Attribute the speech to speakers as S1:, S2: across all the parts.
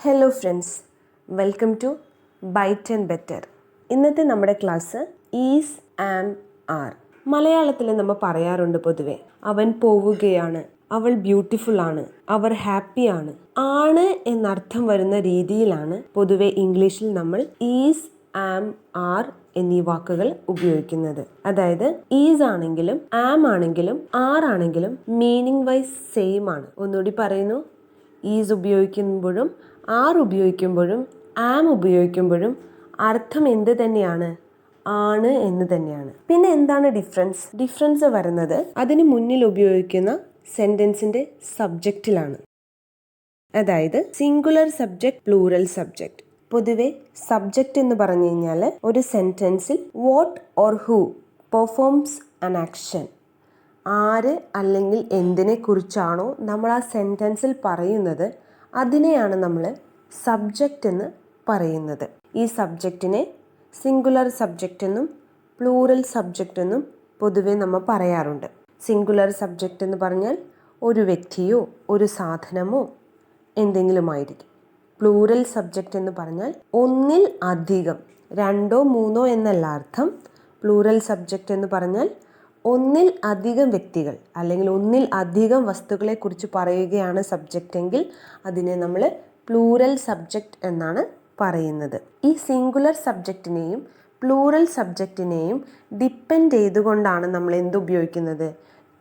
S1: Hello friends, welcome to biteNbetter. ഇന്നത്തെ നമ്മുടെ class is, am, R. മലയാളത്തിൽ നമ്മൾ പറയാറുണ്ട് പൊതുവെ, അവൻ പോവുകയാണ്, അവൾ ബ്യൂട്ടിഫുൾ ആണ്, അവർ ഹാപ്പിയാണ്. ആണ് എന്നർത്ഥം വരുന്ന രീതിയിലാണ് പൊതുവെ ഇംഗ്ലീഷിൽ നമ്മൾ ഈസ്, ആം, ആർ എന്നീ വാക്കുകൾ ഉപയോഗിക്കുന്നത്. അതായത് ഈസ് ആണെങ്കിലും ആം ആണെങ്കിലും ആർ ആണെങ്കിലും മീനിങ് വൈസ് സെയിം ആണ്. ഒന്നുകൂടി പറയുന്നു, ഈസ് ഉപയോഗിക്കുമ്പോഴും ആർ ഉപയോഗിക്കുമ്പോഴും ആം ഉപയോഗിക്കുമ്പോഴും അർത്ഥം എന്ത് തന്നെയാണ്? ആണ് എന്ന് തന്നെയാണ്. പിന്നെ എന്താണ് ഡിഫറൻസ് വരുന്നത് അതിന് മുന്നിൽ ഉപയോഗിക്കുന്ന സെന്റൻസിന്റെ സബ്ജക്റ്റിലാണ്. അതായത് സിംഗുലർ സബ്ജക്റ്റ്, പ്ലൂറൽ സബ്ജക്റ്റ്. പൊതുവെ സബ്ജക്റ്റ് എന്ന് പറഞ്ഞു കഴിഞ്ഞാൽ ഒരു സെന്റൻസിൽ what or who performs an action, ആര് അല്ലെങ്കിൽ എന്തിനെ കുറിച്ചാണോ നമ്മൾ ആ സെന്റൻസിൽ പറയുന്നത് അതിനെയാണ് നമ്മൾ സബ്ജക്റ്റ് എന്ന് പറയുന്നത്. ഈ സബ്ജക്റ്റിനെ സിംഗുലർ സബ്ജക്റ്റ് എന്നും പ്ലൂറൽ സബ്ജക്റ്റ് എന്നും പൊതുവെ നമ്മൾ പറയാറുണ്ട്. സിംഗുലർ സബ്ജക്റ്റ് എന്ന് പറഞ്ഞാൽ ഒരു വ്യക്തിയോ ഒരു സാധനമോ എന്തെങ്കിലും ആയിരിക്കും. പ്ലൂറൽ സബ്ജക്റ്റ് എന്ന് പറഞ്ഞാൽ ഒന്നിൽ അധികം, രണ്ടോ മൂന്നോ എന്നല്ല അർത്ഥം. പ്ലൂറൽ സബ്ജക്റ്റ് എന്ന് പറഞ്ഞാൽ ഒന്നിൽ അധികം വ്യക്തികൾ അല്ലെങ്കിൽ ഒന്നിൽ അധികം വസ്തുക്കളെ കുറിച്ച് പറയുകയാണ് സബ്ജക്റ്റ് എങ്കിൽ അതിനെ നമ്മൾ പ്ലൂറൽ സബ്ജക്റ്റ് എന്നാണ് പറയുന്നത്. ഈ സിംഗുലർ സബ്ജക്റ്റിനെയും പ്ലൂറൽ സബ്ജക്റ്റിനെയും ഡിപ്പെൻഡ് ചെയ്തുകൊണ്ടാണ് നമ്മൾ എന്ത് ഉപയോഗിക്കുന്നത്?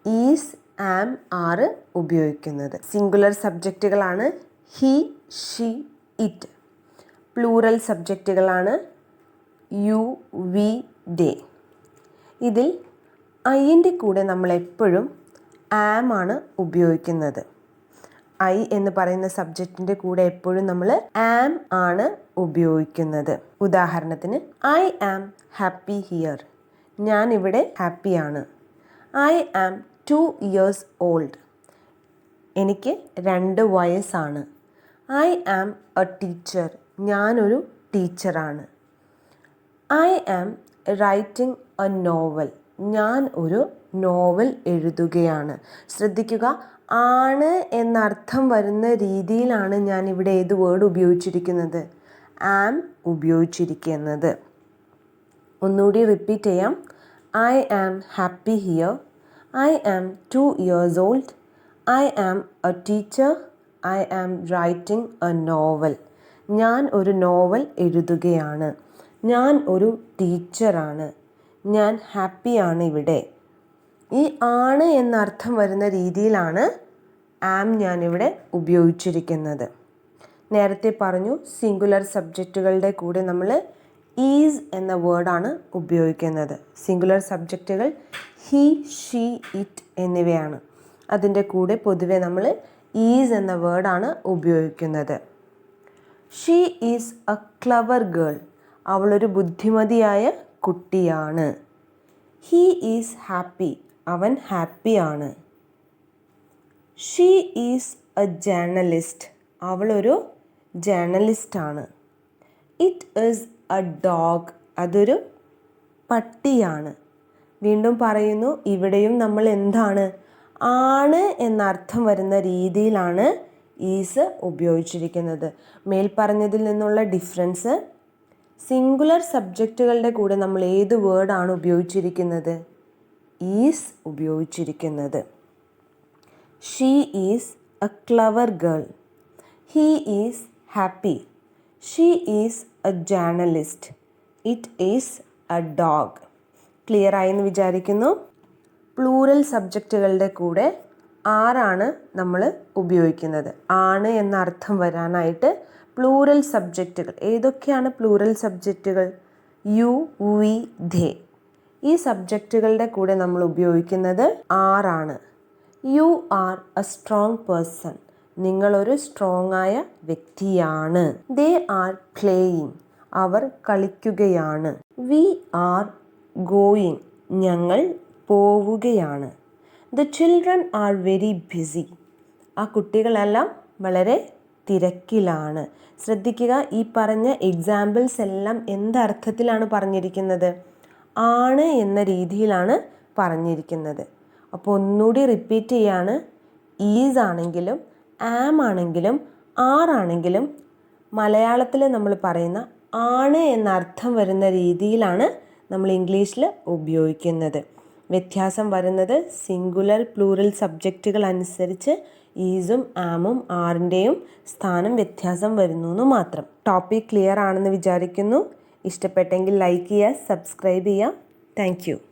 S1: ഈസ്, ആം, ആർ ഉപയോഗിക്കുന്നത്. സിംഗുലർ സബ്ജക്റ്റുകളാണ് ഹി, ഷി, ഇറ്റ്. പ്ലൂറൽ സബ്ജക്റ്റുകളാണ് യു, വി, ദേ. ഇതിൽ ഐൻ്റെ കൂടെ നമ്മൾ എപ്പോഴും ആം ആണ് ഉപയോഗിക്കുന്നത്. ഐ എന്ന് പറയുന്ന സബ്ജക്റ്റിൻ്റെ കൂടെ എപ്പോഴും നമ്മൾ ആം ആണ് ഉപയോഗിക്കുന്നത്. ഉദാഹരണത്തിന്, ഐ ആം ഹാപ്പി ഹിയർ, ഞാൻ ഇവിടെ ഹാപ്പിയാണ്. ഐ ആം 2 years old, എനിക്ക് 2 വയസ്സാണ്. ഐ ആം എ ടീച്ചർ, ഞാനൊരു ടീച്ചറാണ്. I am writing a novel, ഞാൻ ഒരു നോവൽ എഴുതുകയാണ്. ശ്രദ്ധിക്കുക, ആണ് എന്നർത്ഥം വരുന്ന രീതിയിലാണ് ഞാൻ ഇവിടെ ഏത് വേർഡ് ഉപയോഗിച്ചിരിക്കുന്നത്? ആം ഉപയോഗിച്ചിരിക്കുന്നത്. ഒന്നുകൂടി റിപ്പീറ്റ് ചെയ്യാം. I am happy here, I am 2 years old, I am a teacher, I am writing a novel. ഞാൻ ഒരു നോവൽ എഴുതുകയാണ്, ഞാൻ ഒരു ടീച്ചറാണ്, ഞാൻ ഹാപ്പിയാണ് ഇവിടെ. ഈ ആണ് എന്നർത്ഥം വരുന്ന രീതിയിലാണ് ആം ഞാനിവിടെ ഉപയോഗിച്ചിരിക്കുന്നത്. നേരത്തെ പറഞ്ഞു, സിംഗുലർ സബ്ജക്റ്റുകളുടെ കൂടെ നമ്മൾ ഈസ് എന്ന വേർഡാണ് ഉപയോഗിക്കുന്നത്. സിംഗുലർ സബ്ജക്റ്റുകൾ ഹി, ഷി, ഇറ്റ് എന്നിവയാണ്. അതിൻ്റെ കൂടെ പൊതുവെ നമ്മൾ ഈസ് എന്ന വേർഡാണ് ഉപയോഗിക്കുന്നത്. She is A clever girl, അവളൊരു ബുദ്ധിമതിയായ കുട്ടിയാണ്. ഹി ഈസ് ഹാപ്പി, അവൻ ഹാപ്പിയാണ്. ഷീ ഈസ് എ ജേർണലിസ്റ്റ്, അവളൊരു ജേർണലിസ്റ്റാണ്. ഇറ്റ് ഈസ് എ ഡോഗ്, അതൊരു പട്ടിയാണ്. വീണ്ടും പറയുന്നു, ഇവിടെയും നമ്മൾ എന്താണ്? ആണ് എന്നർത്ഥം വരുന്ന രീതിയിലാണ് ഈസ് ഉപയോഗിച്ചിരിക്കുന്നത്. മേൽപ്പറഞ്ഞതിൽ നിന്നുള്ള ഡിഫറൻസ്, സിംഗുലർ സബ്ജക്റ്റുകളുടെ കൂടെ നമ്മൾ ഏത് വേർഡാണ് ഉപയോഗിച്ചിരിക്കുന്നത്? ഈസ് ഉപയോഗിച്ചിരിക്കുന്നത്. She is A clever girl, he is happy, she is A journalist, it is A dog. Clear ആയെന്ന് വിചാരിക്കുന്നു. പ്ലൂറൽ സബ്ജക്റ്റുകളുടെ കൂടെ ആറാണ് നമ്മൾ ഉപയോഗിക്കുന്നത്. ആണ് എന്ന അർത്ഥം വരാനായിട്ട് പ്ലൂറൽ സബ്ജക്റ്റുകൾ ഏതൊക്കെയാണ്? പ്ലൂറൽ സബ്ജക്റ്റുകൾ യു, വി, ധേ. ഈ സബ്ജക്റ്റുകളുടെ കൂടെ നമ്മൾ ഉപയോഗിക്കുന്നത് ആറാണ്. You are a strong person, നിങ്ങളൊരു സ്ട്രോങ് ആയ വ്യക്തിയാണ്. ദേ ആർ പ്ലേയിങ്, അവർ കളിക്കുകയാണ്. വി ആർ ഗോയിങ്, ഞങ്ങൾ പോവുകയാണ്. The children are very busy, ആ കുട്ടികളെല്ലാം വളരെ തിരക്കിലാണ്. ശ്രദ്ധിക്കുക, ഈ പറഞ്ഞ എക്സാമ്പിൾസ് എല്ലാം എന്തർത്ഥത്തിലാണ് പറഞ്ഞിരിക്കുന്നത്? ആണ് എന്ന രീതിയിലാണ് പറഞ്ഞിരിക്കുന്നത്. അപ്പോൾ ഒന്നുകൂടി റിപ്പീറ്റ് ചെയ്യാണ്. ഈസ് ആണെങ്കിലും ആം ആണെങ്കിലും ആർ ആണെങ്കിലും മലയാളത്തിൽ നമ്മൾ പറയുന്ന ആണ് എന്നർത്ഥം വരുന്ന രീതിയിലാണ് നമ്മൾ ഇംഗ്ലീഷിൽ ഉപയോഗിക്കുന്നത്. വ്യത്യാസം വരുന്നത് സിംഗുലർ പ്ലൂറൽ സബ്ജക്റ്റുകൾ അനുസരിച്ച് ഈസും ആമും ആറിൻ്റെയും സ്ഥാനം വ്യത്യാസം വരുന്നു എന്ന് മാത്രം. ടോപ്പിക് ക്ലിയർ ആണെന്ന് വിചാരിക്കുന്നു. ഇഷ്ടപ്പെട്ടെങ്കിൽ ലൈക്ക് ചെയ്യുക, സബ്സ്ക്രൈബ് ചെയ്യുക. Thank you.